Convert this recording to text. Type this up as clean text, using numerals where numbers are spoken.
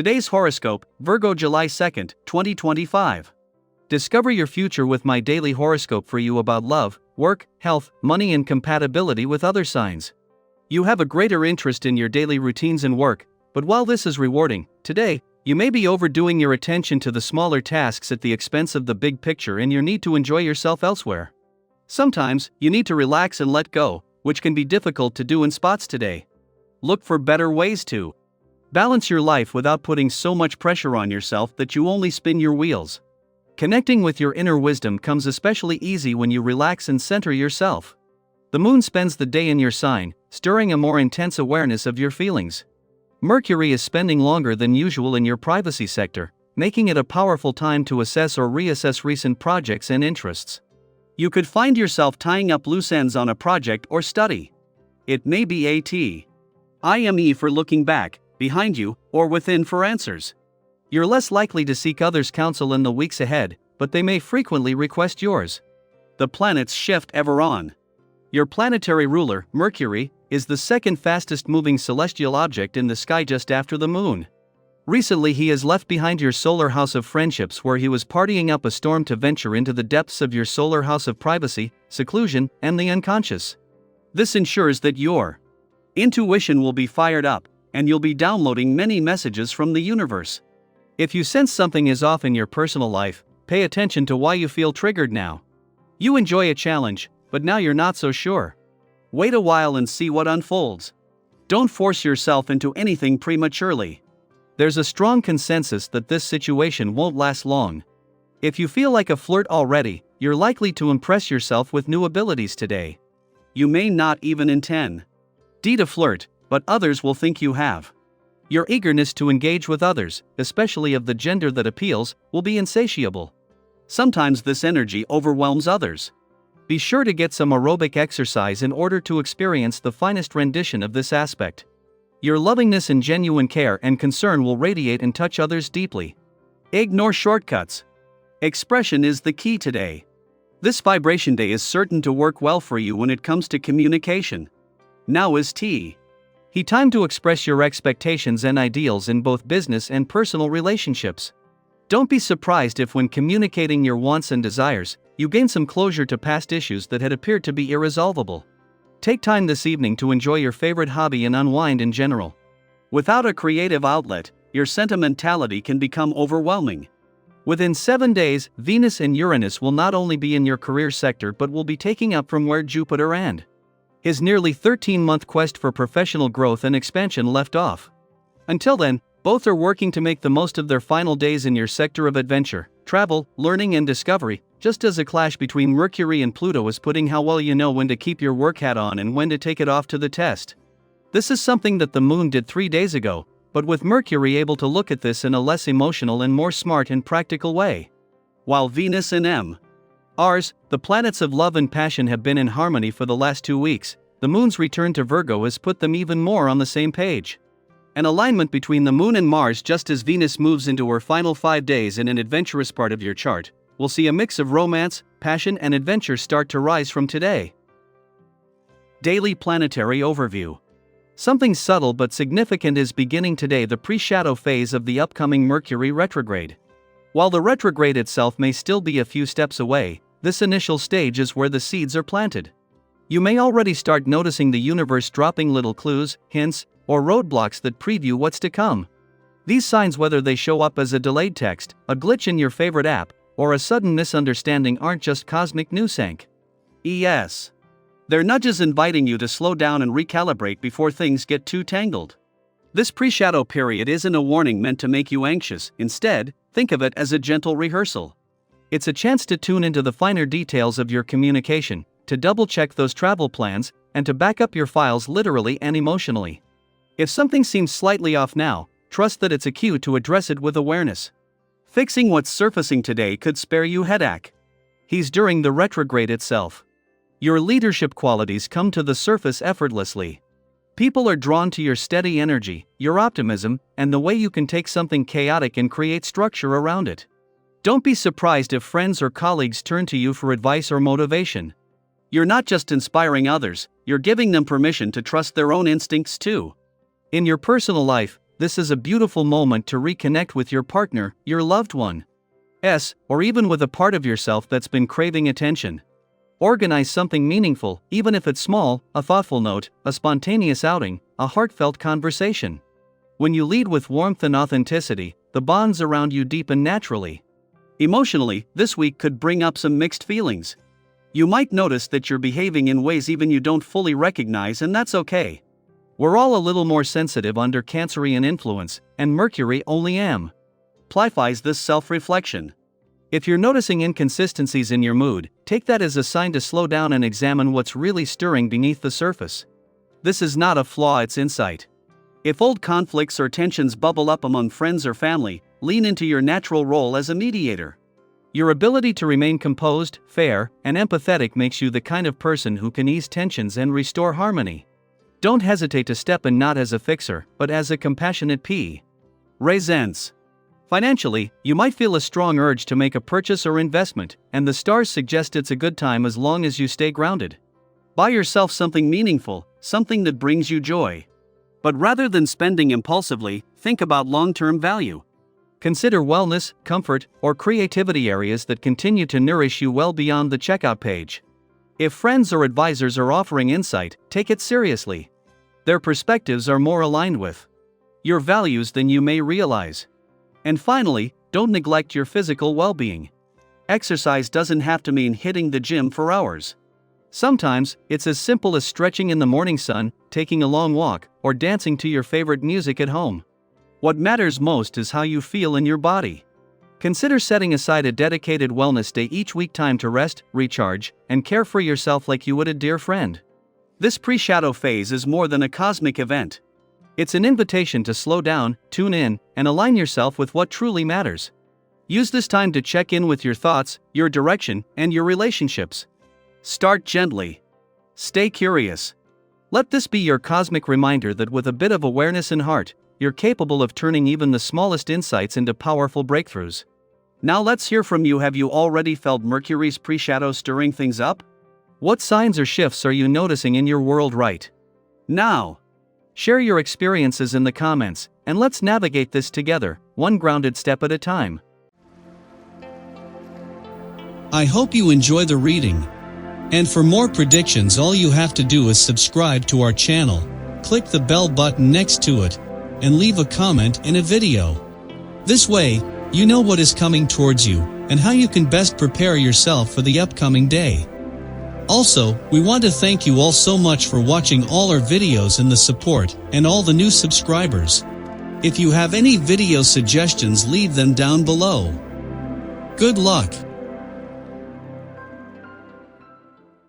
Today's horoscope, Virgo July 2nd, 2025. Discover your future with my daily horoscope for you about love, work, health, money, and compatibility with other signs. You have a greater interest in your daily routines and work, but while this is rewarding, today, you may be overdoing your attention to the smaller tasks at the expense of the big picture and your need to enjoy yourself elsewhere. Sometimes, you need to relax and let go, which can be difficult to do in spots today. Look for better ways to balance your life without putting so much pressure on yourself that you only spin your wheels. Connecting with your inner wisdom comes especially easy when you relax and center yourself. The moon spends the day in your sign, stirring a more intense awareness of your feelings. Mercury is spending longer than usual in your privacy sector, making it a powerful time to assess or reassess recent projects and interests. You could find yourself tying up loose ends on a project or study. It may be a time for looking back, behind you, or within for answers. You're less likely to seek others' counsel in the weeks ahead, but they may frequently request yours. The planets shift ever on. Your planetary ruler, Mercury, is the second fastest moving celestial object in the sky just after the moon. Recently he has left behind your solar house of friendships where he was partying up a storm to venture into the depths of your solar house of privacy, seclusion, and the unconscious. This ensures that your intuition will be fired up, and you'll be downloading many messages from the universe. If you sense something is off in your personal life, pay attention to why you feel triggered now. You enjoy a challenge, but now you're not so sure. Wait a while and see what unfolds. Don't force yourself into anything prematurely. There's a strong consensus that this situation won't last long. If you feel like a flirt already, you're likely to impress yourself with new abilities today. You may not even intend to flirt, but others will think you have. Your eagerness to engage with others, especially of the gender that appeals, will be insatiable. Sometimes this energy overwhelms others. Be sure to get some aerobic exercise in order to experience the finest rendition of this aspect. Your lovingness and genuine care and concern will radiate and touch others deeply. Ignore shortcuts. Expression is the key today. This vibration day is certain to work well for you when it comes to communication. Now is time to express your expectations and ideals in both business and personal relationships. Don't be surprised if when communicating your wants and desires, you gain some closure to past issues that had appeared to be irresolvable. Take time this evening to enjoy your favorite hobby and unwind in general. Without a creative outlet, your sentimentality can become overwhelming. Within 7 days, Venus and Uranus will not only be in your career sector but will be taking up from where Jupiter and his nearly 13-month quest for professional growth and expansion left off. Until then, both are working to make the most of their final days in your sector of adventure, travel, learning, and discovery, just as a clash between Mercury and Pluto is putting how well you know when to keep your work hat on and when to take it off to the test. This is something that the moon did 3 days ago, but with Mercury able to look at this in a less emotional and more smart and practical way. While Venus and Mars, the planets of love and passion, have been in harmony for the last 2 weeks, the moon's return to Virgo has put them even more on the same page. An alignment between the moon and Mars just as Venus moves into her final 5 days in an adventurous part of your chart, will see a mix of romance, passion, and adventure start to rise from today. Daily Planetary Overview. Something subtle but significant is beginning today, the pre-shadow phase of the upcoming Mercury retrograde. While the retrograde itself may still be a few steps away, this initial stage is where the seeds are planted. You may already start noticing the universe dropping little clues, hints, or roadblocks that preview what's to come. These signs, whether they show up as a delayed text, a glitch in your favorite app, or a sudden misunderstanding, aren't just cosmic nuisance. They're nudges inviting you to slow down and recalibrate before things get too tangled. This pre-shadow period isn't a warning meant to make you anxious. Instead, think of it as a gentle rehearsal. It's a chance to tune into the finer details of your communication, to double-check those travel plans, and to back up your files literally and emotionally. If something seems slightly off now, trust that it's a cue to address it with awareness. Fixing what's surfacing today could spare you headache. During the retrograde itself. Your leadership qualities come to the surface effortlessly. People are drawn to your steady energy, your optimism, and the way you can take something chaotic and create structure around it. Don't be surprised if friends or colleagues turn to you for advice or motivation. You're not just inspiring others, you're giving them permission to trust their own instincts too. In your personal life, this is a beautiful moment to reconnect with your partner, your loved one, or even with a part of yourself that's been craving attention. Organize something meaningful, even if it's small, a thoughtful note, a spontaneous outing, a heartfelt conversation. When you lead with warmth and authenticity, the bonds around you deepen naturally. Emotionally, this week could bring up some mixed feelings. You might notice that you're behaving in ways even you don't fully recognize, and that's okay. We're all a little more sensitive under Cancerian influence, and Mercury only amplifies this self-reflection. If you're noticing inconsistencies in your mood, take that as a sign to slow down and examine what's really stirring beneath the surface. This is not a flaw, it's insight. If old conflicts or tensions bubble up among friends or family, lean into your natural role as a mediator. Your ability to remain composed, fair, and empathetic makes you the kind of person who can ease tensions and restore harmony. Don't hesitate to step in not as a fixer, but as a compassionate presence. Financially, you might feel a strong urge to make a purchase or investment, and the stars suggest it's a good time as long as you stay grounded. Buy yourself something meaningful, something that brings you joy. But rather than spending impulsively, think about long-term value. Consider wellness, comfort, or creativity areas that continue to nourish you well beyond the checkout page. If friends or advisors are offering insight, take it seriously. Their perspectives are more aligned with your values than you may realize. And finally, don't neglect your physical well-being. Exercise doesn't have to mean hitting the gym for hours. Sometimes, it's as simple as stretching in the morning sun, taking a long walk, or dancing to your favorite music at home. What matters most is how you feel in your body. Consider setting aside a dedicated wellness day each week, time to rest, recharge, and care for yourself like you would a dear friend. This pre-shadow phase is more than a cosmic event. It's an invitation to slow down, tune in, and align yourself with what truly matters. Use this time to check in with your thoughts, your direction, and your relationships. Start gently. Stay curious. Let this be your cosmic reminder that with a bit of awareness and heart, you're capable of turning even the smallest insights into powerful breakthroughs. Now let's hear from you. Have you already felt Mercury's pre-shadow stirring things up? What signs or shifts are you noticing in your world right now? Share your experiences in the comments, and let's navigate this together, one grounded step at a time. I hope you enjoy the reading. And for more predictions, all you have to do is subscribe to our channel, click the bell button next to it, and leave a comment in a video. This way, you know what is coming towards you, and how you can best prepare yourself for the upcoming day. Also, we want to thank you all so much for watching all our videos and the support, and all the new subscribers. If you have any video suggestions, leave them down below. Good luck!